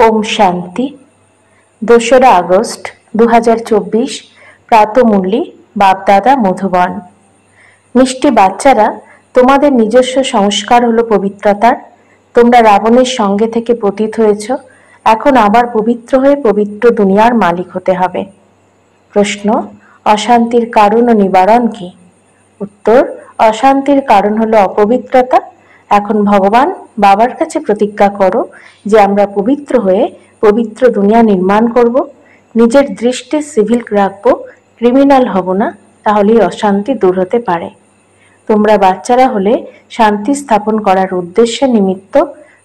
ওম শান্তি। 2রা আগস্ট 2024 প্রাতমূল্যী বাপদাদা মধুবন। মিষ্টি বাচ্চারা, তোমাদের নিজস্ব সংস্কার হলো পবিত্রতার। তোমরা রাবণের সঙ্গে থেকে পতিত হয়েছ, এখন আবার পবিত্র হয়ে পবিত্র দুনিয়ার মালিক হতে হবে। প্রশ্ন: অশান্তির কারণ ও নিবারণ কি? উত্তর: অশান্তির কারণ হলো অপবিত্রতা। এখন ভগবান বাবার কাছে প্রতিজ্ঞা করো যে আমরা পবিত্র হয়ে পবিত্র দুনিয়া নির্মাণ করব, নিজের দৃষ্টি সিভিল রাখবো, ক্রিমিনাল হব না, তাহলেই অশান্তি দূর হতে পারে। তোমরা বাচ্চারা হলে শান্তি স্থাপন করার উদ্দেশ্যে নিমিত্ত।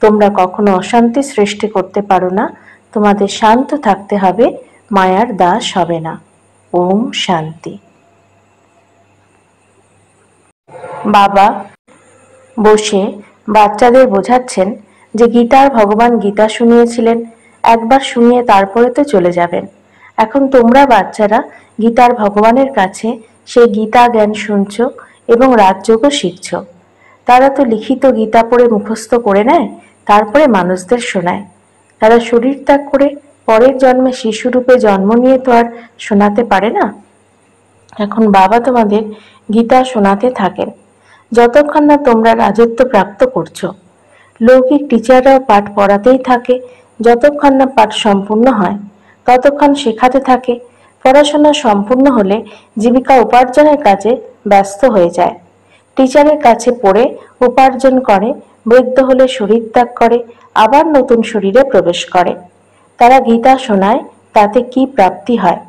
তোমরা কখনো অশান্তি সৃষ্টি করতে পারো না। তোমাদের শান্ত থাকতে হবে, মায়ার দাস হবে না। ওম শান্তি। বাবা বসে বাচ্চাদের বোঝাচ্ছেন যে গীতার ভগবান গীতা শুনিয়েছিলেন, একবার শুনিয়ে তারপরে তো চলে যাবেন। এখন তোমরা বাচ্চারা গীতার ভগবানের কাছে সেই গীতা জ্ঞান শুনছ এবং রাজযোগও শিখছ। তারা তো লিখিত গীতা পড়ে মুখস্থ করে নেয়, তারপরে মানুষদের শোনায়। তারা শরীর ত্যাগ করে পরের জন্মে শিশুরূপে জন্ম নিয়ে তো আর শোনাতে পারে না। এখন বাবা তোমাদের গীতা শোনাতে থাকেন যতক্ষণ না তোমরা রাজত্ব প্রাপ্ত করছো। লৌকিক টিচাররাও পাঠ পড়াতেই থাকে, যতক্ষণ না পাঠ সম্পূর্ণ হয় ততক্ষণ শেখাতে থাকে। পড়াশোনা সম্পূর্ণ হলে জীবিকা উপার্জনের কাজে ব্যস্ত হয়ে যায়। টিচারের কাছে পড়ে উপার্জন করে, বৃদ্ধ হলে শরীর ত্যাগ করে, আবার নতুন শরীরে প্রবেশ করে। তারা গীতা শোনায়, তাতে কি প্রাপ্তি হয়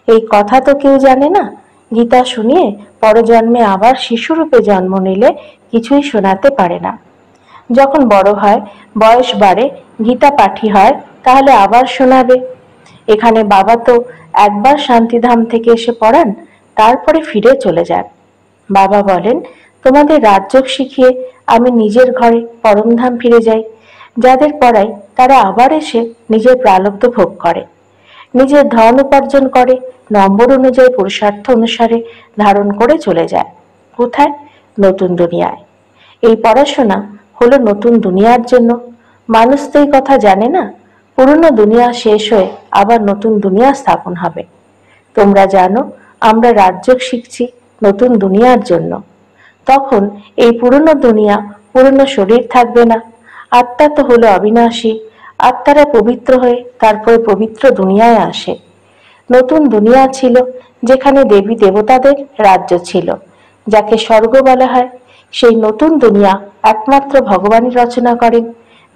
এই কথা তো কেউ জানে না। গীতা শুনিয়ে পরজন্মে আবার শিশুরূপে জন্ম নিলে কিছুই শোনাতে পারে না। যখন বড় হয়, বয়স বাড়ে, গীতা পাঠী হয়, তাহলে আবার শোনাবে। এখানে বাবা তো একবার শান্তিধাম থেকে এসে পড়ান, তারপরে ফিরে চলে যান। বাবা বলেন, তোমাদের রাজযোগ শিখিয়ে আমি নিজের ঘরে পরমধাম ফিরে যাই। যাদের পড়াই তারা আবার এসে নিজের প্রারব্ধ ভোগ করে, নিজের ধন উপার্জন করে, নম্বর অনুযায়ী পুরুষার্থ অনুসারে ধারণ করে চলে যায়। কোথায়? নতুন দুনিয়ায়। এই পড়াশোনা হলো নতুন দুনিয়ার জন্য। মানুষ তো এই কথা জানে না। পুরনো দুনিয়া শেষ হয়ে আবার নতুন দুনিয়া স্থাপন হবে। তোমরা জানো আমরা রাজযোগ শিখছি নতুন দুনিয়ার জন্য। তখন এই পুরনো দুনিয়া, পুরনো শরীর থাকবে না। আত্মা তো হলো অবিনাশী। আত্মারা পবিত্র হয়ে তারপরে পবিত্র দুনিয়ায় আসে। নতুন দুনিয়া ছিল যেখানে দেবী দেবতাদের রাজ্য ছিল, যাকে স্বর্গ বলা হয়। সেই নতুন দুনিয়া একমাত্র ভগবানই রচনা করেন।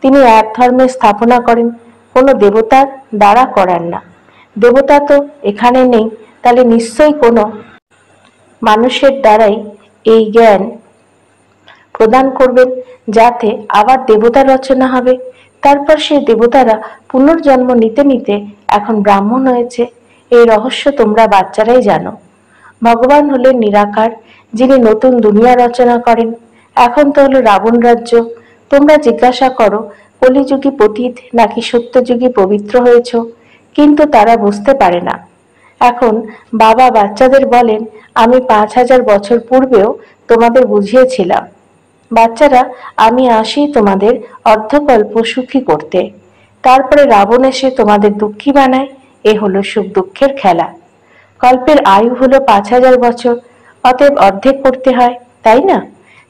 তিনি এক ধর্মের স্থাপনা করেন, কোনো দেবতার দ্বারা করান না। দেবতা তো এখানে নেই, তাহলে নিশ্চয়ই কোনো মানুষের দ্বারাই এই জ্ঞান প্রদান করবেন, যাতে আবার দেবতা রচনা হবে। তারপর সেই দেবতারা পুনর্জন্ম নিতে নিতে এখন ব্রাহ্মণ হয়েছে। এই রহস্য তোমরা বাচ্চারাই জানো। ভগবান হলেন নিরাকার, যিনি নতুন দুনিয়া রচনা করেন। এখন তো হলো রাবণ রাজ্য। তোমরা জিজ্ঞাসা করো কলিযুগী পতিত নাকি সত্যযুগী পবিত্র হয়েছ, কিন্তু তারা বুঝতে পারে না। এখন বাবা বাচ্চাদের বলেন, আমি 5000 বছর পূর্বেও তোমাদের বুঝিয়েছিলাম। বাচ্চারা, আমি আসি তোমাদের অর্ধকল্প সুখী করতে। তারপরে রাবণ এসে তোমাদের দুঃখী বানায়। এ হলো সুখ দুঃখের খেলা। কল্পের আয়ু হলো 5000 বছর, অতএব অর্ধেক করতে হয়, তাই না?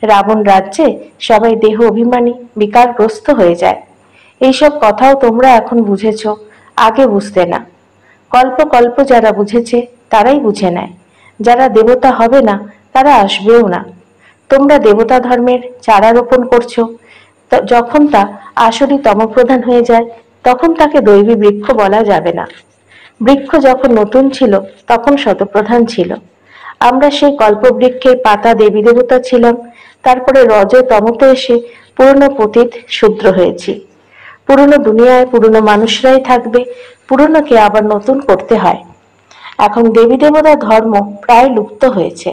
রাবণ রাজ্যে সবাই দেহ অভিমানী, বিকারগ্রস্ত হয়ে যায়। এইসব কথাও তোমরা এখন বুঝেছ, আগে বুঝতে না। কল্প কল্প যারা বুঝেছে তারাই বুঝে নেয়। যারা দেবতা হবে না তারা আসবেও না। তোমরা দেবতা ধর্মের চারা রোপণ করছো, যখন তা আসলে তমপ্রধান হয়ে যায় তখন তাকে দৈবী বৃক্ষ বলা যাবে না। বৃক্ষ যখন নতুন ছিল তখন শতপ্রধান ছিল। আমরা সেই কল্পবৃক্ষের পাতা দেবী দেবতা ছিলাম, তারপরে রজ তমতে এসে পুরনো পতিত শূদ্র হয়েছি। পুরনো দুনিয়ায় পুরনো মানুষরাই থাকবে, পুরনোকে আবার নতুন করতে হয়। এখন দেবী দেবতা ধর্ম প্রায় লুপ্ত হয়েছে।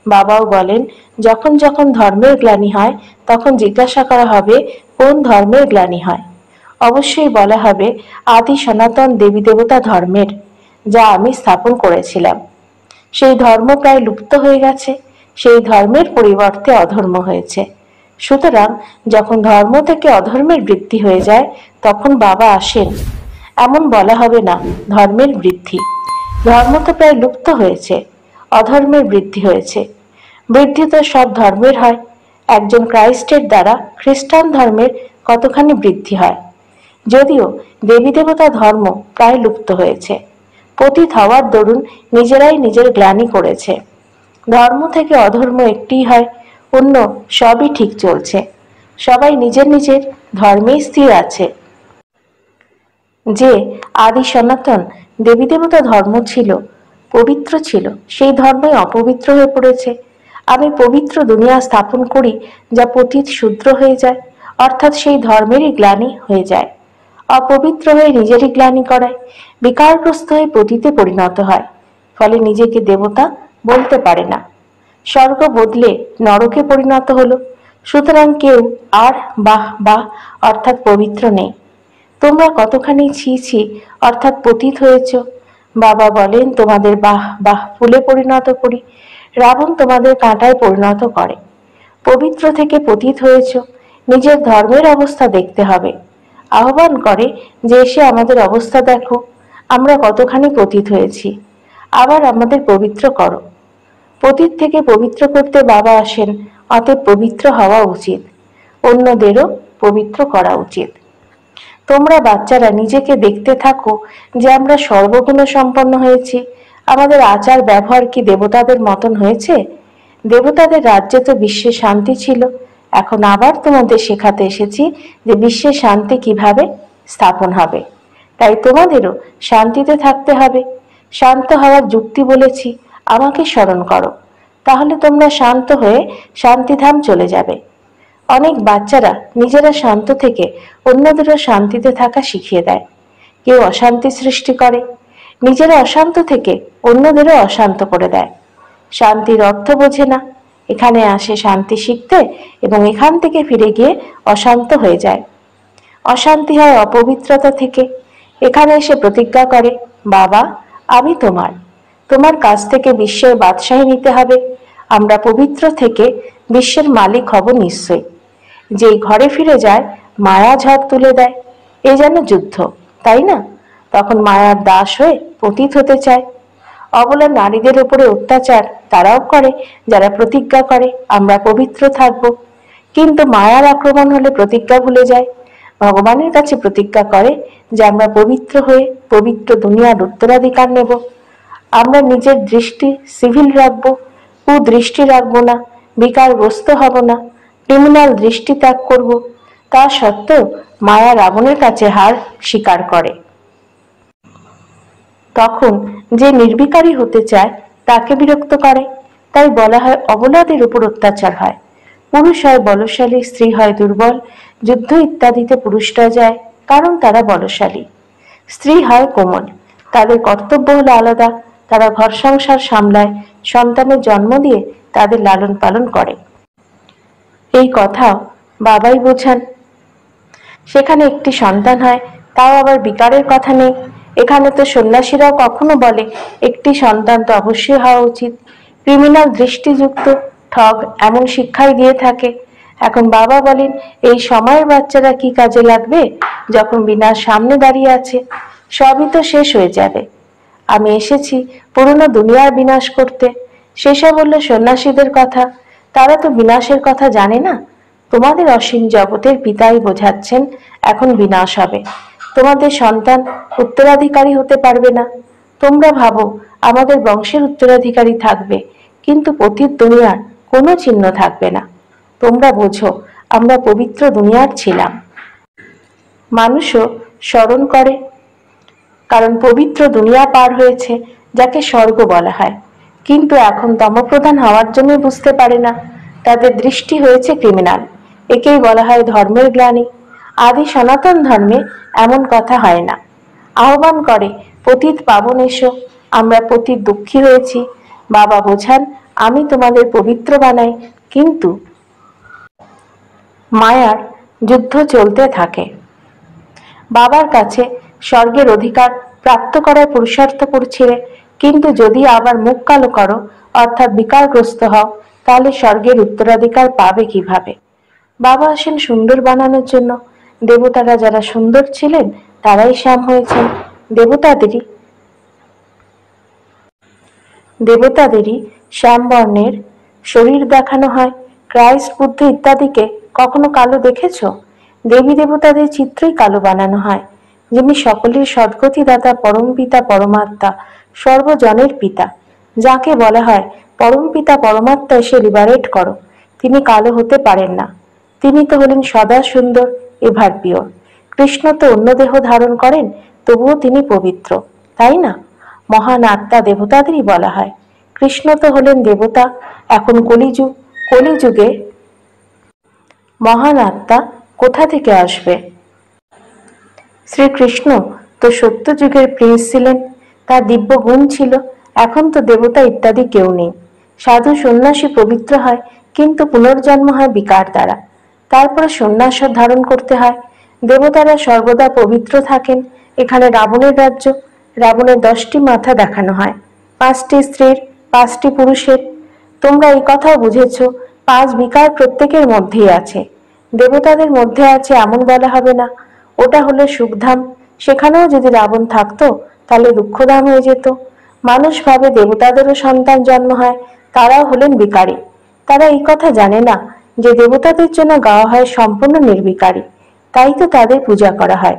বাবাও বলেন, যখন যখন ধর্মের গ্লানি হয় তখন জিজ্ঞাসা করা হবে কোন ধর্মের গ্লানি হয়। অবশ্যই বলা হবে আদি সনাতন দেবী দেবতা ধর্মের, যা আমি স্থাপন করেছিলাম। সেই ধর্ম প্রায় লুপ্ত হয়ে গেছে। সেই ধর্মের পরিবর্তে অধর্ম হয়েছে। সুতরাং যখন ধর্ম থেকে অধর্মের বৃদ্ধি হয়ে যায় তখন বাবা আসেন। এমন বলা হবে না ধর্মের বৃদ্ধি, ধর্ম তো প্রায় লুপ্ত হয়েছে, অধর্মের বৃদ্ধি হয়েছে। বৃদ্ধি তো সব ধর্মের হয়, একজন ক্রাইস্টের দ্বারা খ্রিস্টান ধর্মের কতখানি বৃদ্ধি হয়। যদিও দেবী দেবতা ধর্ম প্রায় লুপ্ত হয়েছে, পতিত হওয়ার দরুন নিজেরাই নিজের গ্লানি করেছে। ধর্ম থেকে অধর্ম একটিই হয়, অন্য সবই ঠিক চলছে, সবাই নিজের নিজের ধর্মেই স্থির আছে। যে আদি সনাতন দেবী দেবতা ধর্ম ছিল, পবিত্র ছিল, সেই ধর্মই অপবিত্র হয়ে পড়েছে। আমি পবিত্র দুনিয়া স্থাপন করি যা পতিত শূদ্র হয়ে যায়, অর্থাৎ সেই ধর্মেরই গ্লানি হয়ে যায়। অপবিত্র হয়ে নিজেরই গ্লানি করায়, বিকারগ্রস্ত হয়ে পতিতে পরিণত হয়, ফলে নিজেকে দেবতা বলতে পারে না। স্বর্গ বদলে নরকে পরিণত হলো, সুতরাং কেউ আর বাহ বাহ অর্থাৎ পবিত্র নেই। তোমরা কতখানি ছি ছি অর্থাৎ পতিত হয়েছ। বাবা বলেন তোমাদের বাহ বাহ ফুলে পরিণত করি, রাবণ তোমাদের কাঁটায় পরিণত করে। পবিত্র থেকে পতিত হয়েছ, নিজের ধর্মের অবস্থা দেখতে হবে। আহ্বান করে যে এসে আমাদের অবস্থা দেখো, আমরা কতখানি পতিত হয়েছি, আবার আমাদের পবিত্র করো। পতিত থেকে পবিত্র করতে বাবা আসেন, অতএব পবিত্র হওয়া উচিত, অন্যদেরও পবিত্র করা উচিত। তোমরা বাচ্চারা নিজেকে দেখতে থাকো যে আমরা সর্বগুণ সম্পন্ন হয়েছি। আমাদের আচার ব্যবহার কি দেবতাদের মতন হয়েছে? দেবতাদের রাজ্যে তো বিশ্বে শান্তি ছিল, এখন আবার তোমাদের শেখাতে এসেছি যে বিশ্বে শান্তি কিভাবে স্থাপন হবে। তাই তোমাদেরও শান্তিতে থাকতে হবে। শান্ত হওয়ার যুক্তি বলেছি, আমাকে স্মরণ করো, তাহলে তোমরা শান্ত হয়ে শান্তিধাম চলে যাবে। অনেক বাচ্চারা নিজেরা শান্ত থেকে অন্যদেরও শান্তিতে থাকা শিখিয়ে দেয়। কেউ অশান্তি সৃষ্টি করে, নিজেরা অশান্ত থেকে অন্যদেরও অশান্ত করে দেয়। শান্তির অর্থ বোঝে না, এখানে আসে শান্তি শিখতে এবং এখান থেকে ফিরে গিয়ে অশান্ত হয়ে যায়। অশান্তি হয় অপবিত্রতা থেকে, এখানে এসে প্রতিজ্ঞা করে বাবা আমি তোমার, তোমার কাছ থেকে বিশ্বের বাদশাহী নিতে হবে। আমরা পবিত্র থেকে বিশ্বের মালিক হব নিশ্চয়ই। যেই ঘরে ফিরে যায় মায়া ঝড় তুলে দেয়, এ যেন যুদ্ধ, তাই না? তখন মায়ার দাস হয়ে পতিত হতে চায়। অবলা নারীদের উপরে অত্যাচার তারাও করে যারা প্রতিজ্ঞা করে আমরা পবিত্র থাকব, কিন্তু মায়ার আক্রমণ হলে প্রতিজ্ঞা ভুলে যায়। ভগবানের কাছে প্রতিজ্ঞা করে যে আমরা পবিত্র হয়ে পবিত্র দুনিয়ার উত্তরাধিকার নেব। আমরা নিজের দৃষ্টি সিভিল রাখবো, কুদৃষ্টি রাখবো না, বিকারগ্রস্ত হব না, ক্রিমিনাল দৃষ্টি ত্যাগ করব। তা সত্ত্বেও মায়া রাবণের কাছে হার স্বীকার করে। তখন যে নির্বিকারী হতে চায় তাকে বিরক্ত করে। তাই বলা হয় অবলাদের উপর অত্যাচার হয়। পুরুষ হয় বলশালী, স্ত্রী হয় দুর্বল, যুদ্ধ ইত্যাদিতে পুরুষরা যায় কারণ তারা বলশালী। স্ত্রী হয় কোমল, তাদের কর্তব্য হলো আলাদা, তারা ঘর সংসার সামলায়, সন্তানের জন্ম দিয়ে তাদের লালন পালন করে। এই কথা বাবাই বোঝান। সেখানে একটি সন্তান হয়, তাও আবার বিকারের কথা নেই। এখানে তো সন্ন্যাসীরাও কখনো বলে একটি সন্তান তো অবশ্যই হওয়া উচিত। ক্রিমিনাল দৃষ্টিযুক্ত ঠগ এমন শিক্ষাই দিয়ে থাকে। এখন বাবা বলেন এই সময়ের বাচ্চারা কি কাজে লাগবে যখন বিনাশ সামনে দাঁড়িয়ে আছে? সবই তো শেষ হয়ে যাবে। আমি এসেছি পুরনো দুনিয়ার বিনাশ করতে। সেসব হলো সন্ন্যাসীদের কথা, তারা তো বিনাশের কথা জানে না। তোমাদের অসীম জগতের পিতাই বোঝাচ্ছেন এখন বিনাশ হবে, তোমাদের সন্তান উত্তরাধিকারী হতে পারবে না। তোমরা ভাবো আমাদের বংশের উত্তরাধিকারী থাকবে, কিন্তু পতিত দুনিয়ার কোনো চিহ্ন থাকবে না। তোমরা বোঝো আমরা পবিত্র দুনিয়ার ছিলাম। মানুষও স্মরণ করে, কারণ পবিত্র দুনিয়া পার হয়েছে যাকে স্বর্গ বলা হয়, কিন্তু এখন তমপ্রধান হওয়ার জন্য বুঝতে পারে না, তাদের দৃষ্টি হয়েছে ক্রিমিনাল। একেই বলা হয় ধর্মের গ্লানি। আদি সনাতন ধর্মে এমন কথা হয় না। আহ্বান করে পতিত পাবন এসো, আমরা পতিত দুঃখী হয়েছি। বাবা বোঝান আমি তোমাদের পবিত্র বানাই, কিন্তু মায়ার যুদ্ধ চলতে থাকে। বাবার কাছে স্বর্গের অধিকার প্রাপ্ত করার পুরুষার্থ করছিলে, কিন্তু যদি আবার মুখ কালো করো অর্থাৎ বিকারগ্রস্ত হও, তাহলে স্বর্গের উত্তরাধিকার পাবে কিভাবে? বাবা আসেন সুন্দর বানানোর জন্য। দেবতারা যারা সুন্দর ছিলেন তারাই শ্যাম হয়েছেন। দেবতাদেরই শ্যাম বর্ণের শরীর দেখানো হয়। ক্রাইস্ট, বুদ্ধ ইত্যাদিকে কখনো কালো দেখেছ? দেবী দেবতাদের চিত্রই কালো বানানো হয়। যিনি সকলের সদ্গতিদাতা পরম পিতা পরমাত্মা, সর্বজনের পিতা, যাকে বলা হয় পরম পিতা পরমাত্মা এসে লিবারেট করো, তিনি কালো হতে পারেন না। তিনি তো হলেন সদা সুন্দর, এভার পিওর। কৃষ্ণ তো অন্য দেহ ধারণ করেন, তবুও তিনি পবিত্র, তাই না? মহান আত্মা দেবতাদেরই বলা হয়। কৃষ্ণ তো হলেন দেবতা। এখন কলিযুগে মহান আত্মা কোথা থেকে আসবে? শ্রীকৃষ্ণ তো সত্য যুগের প্রিন্স ছিলেন, তার দিব্য গুণ ছিল। এখন তো দেবতা ইত্যাদি কেউ নেই। সাধু সন্ন্যাসী পবিত্র হয়, কিন্তু পুনর্জন্ম হয় বিকার দ্বারা, তারপরে সন্ন্যাস ধারণ করতে হয়। দেবতারা সর্বদা পবিত্র থাকেন। এখানে রাবণের রাজ্য, রাবণের 10টি মাথা দেখানো হয়, 5টি স্ত্রীর, 5টি পুরুষের। তোমরা এই কথাও বুঝেছ, 5 বিকার প্রত্যেকের মধ্যেই আছে। দেবতাদের মধ্যে আছে এমন বলা হবে না। ওটা হলো সুখধাম। সেখানেও যদি রাবণ থাকতো তাহলে দুঃখধাম হয়ে যেত। মানুষ ভাবে দেবতাদেরও সন্তান জন্ম হয়, তারাও হলেন বিকারী। তারা এই কথা জানে না যে দেবতাদের জন্য গাওয়া হয় সম্পূর্ণ নির্বিকারী, তাই তো তাদের পূজা করা হয়।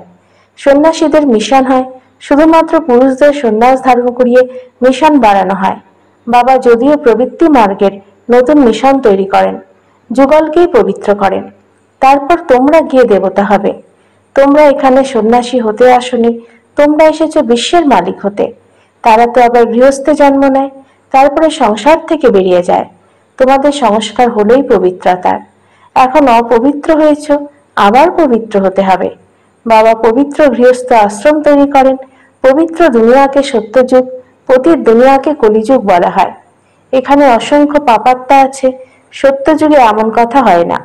সন্ন্যাসীদের মিশন হয়, শুধুমাত্র পুরুষদের সন্ন্যাস ধারণ করিয়ে মিশন বাড়ানো হয়। বাবা যদিও প্রবৃত্তি মার্গের নতুন মিশন তৈরি করেন, যুগলকেই পবিত্র করেন। তারপর তোমরা গিয়ে দেবতা হবে। তোমরা এখানে সন্ন্যাসী হতে আসনি, তোমরা এসেছো বিশ্বের মালিক হতে। তারা তো আবার গৃহস্থে জন্ম নেয়, তারপরে সংসার থেকে বেরিয়ে যায়। তোমাদের সংস্কার হলোই পবিত্রতার। এখন অপবিত্র হয়েছ, আবার পবিত্র হতে হবে। বাবা পবিত্র গৃহস্থ আশ্রম তৈরি করেন। পবিত্র দুনিয়াকে সত্যযুগ, পতিত দুনিয়াকে কলিযুগ বলা হয়। এখানে অসংখ্য পাপাত্মা আছে, সত্যযুগে এমন কথা হয় না।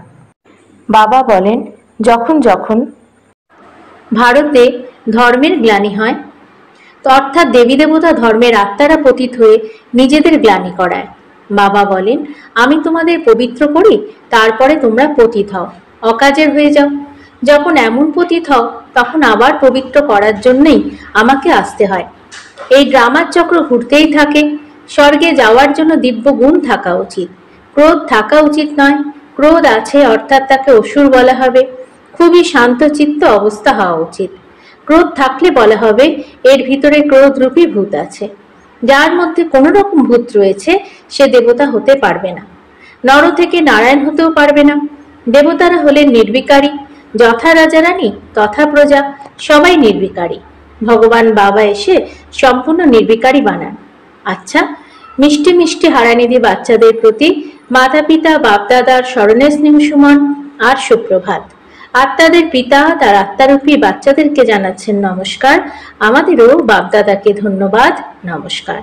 বাবা বলেন, যখন যখন ভারতে ধর্মের গ্লানি হয়, অর্থাৎ দেবী দেবতা ধর্মের আত্মারা পতিত হয়ে নিজেদের গ্লানি করায়, বাবা বলেন, আমি তোমাদের পবিত্র করি, তারপরে তোমরা পতিত হও, অকাজের হয়ে যাও। যখন এমন পতিত হও, তখন আবার পবিত্র করার জন্যই আমাকে আসতে হয়। এই ড্রামার চক্র ঘুরতেই থাকে। স্বর্গে যাওয়ার জন্য দিব্য গুণ থাকা উচিত, ক্রোধ থাকা উচিত নয়। ক্রোধ আছে অর্থাৎ তাকে অসুর বলা হবে। খুবই শান্তচিত্ত অবস্থা হওয়া উচিত। ক্রোধ থাকলে বলা হবে এর ভিতরে ক্রোধরূপী ভূত আছে। যার মধ্যে কোনো রকম ভূত রয়েছে সে দেবতা হতে পারবে না, নর থেকে নারায়ণ হতেও পারবে না। দেবতারা হলেন নির্বিকারী, যথা রাজা রানী তথা প্রজা, সবাই নির্বিকারী। ভগবান বাবা এসে সম্পূর্ণ নির্বিকারী বানান। আচ্ছা, মিষ্টি মিষ্টি হারানিধি বাচ্চাদের প্রতি মাতা পিতা বাপদাদার স্মরণের স্নেহ সুমন আর সুপ্রভাত। আত্মাদের পিতা তার আত্মারূপী বাচ্চাদেরকে জানাচ্ছেন নমস্কার। আমাদেরও বাপদাদাকে ধন্যবাদ, নমস্কার।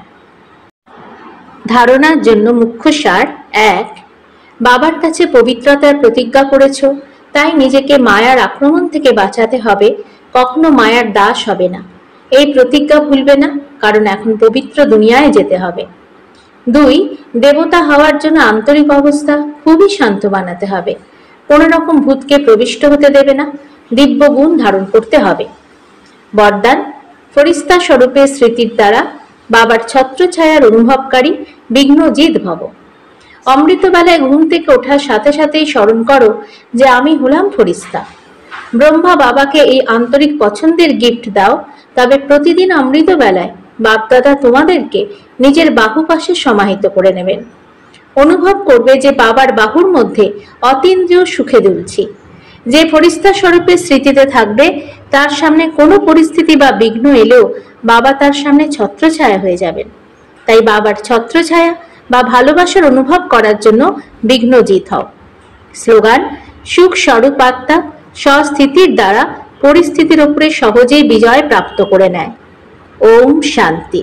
ধারণার জন্য মুখ্য সার: 1. বাবার কাছে পবিত্রতার প্রতিজ্ঞা করেছ, তাই নিজেকে মায়ার আক্রমণ থেকে বাঁচাতে হবে, কখনো মায়ার দাস হবে না। এই প্রতিজ্ঞা ভুলবে না, কারণ এখন পবিত্র দুনিয়ায় যেতে হবে। 2. দেবতা হওয়ার জন্য আন্তরিক অবস্থা খুবই শান্ত বানাতে হবে। কোন রকম ভূতকে প্রবিষ্ট হতে দেবে না, দিব্য গুণ ধারণ করতে হবে। বরদান: ফরিস্তা স্বরূপে স্মৃতির দ্বারা বাবার ছত্রছায়ার অনুভবকারী বিঘ্নজিৎ ভব। অমৃতবেলায় ঘুম থেকে ওঠার সাথে সাথেই স্মরণ করো যে আমি হলাম ফরিস্তা। ব্রহ্মা বাবাকে এই আন্তরিক পছন্দের গিফট দাও, তবে প্রতিদিন অমৃতবেলায় বাপদাদা তোমাদেরকে নিজের বাহু পাশে সমাহিত করে নেবেন। অনুভব করবে যে বাবার বাহুর মধ্যে অতীন্দ্রিয় সুখে দুলছি। যে ফরিস্তা স্বরূপে স্মৃতিতে থাকবে তার সামনে কোনো পরিস্থিতি বা বিঘ্ন এলেও বাবা তার সামনে ছত্রছায়া হয়ে যাবেন। তাই বাবার ছত্রছায়া বা ভালোবাসার অনুভব করার জন্য বিঘ্নজিৎ হও। স্লোগান: সুখ স্বরূপ আত্মা স্বস্থিতির দ্বারা পরিস্থিতির উপরে সহজেই বিজয় প্রাপ্ত করে নেয়। ওম শান্তি।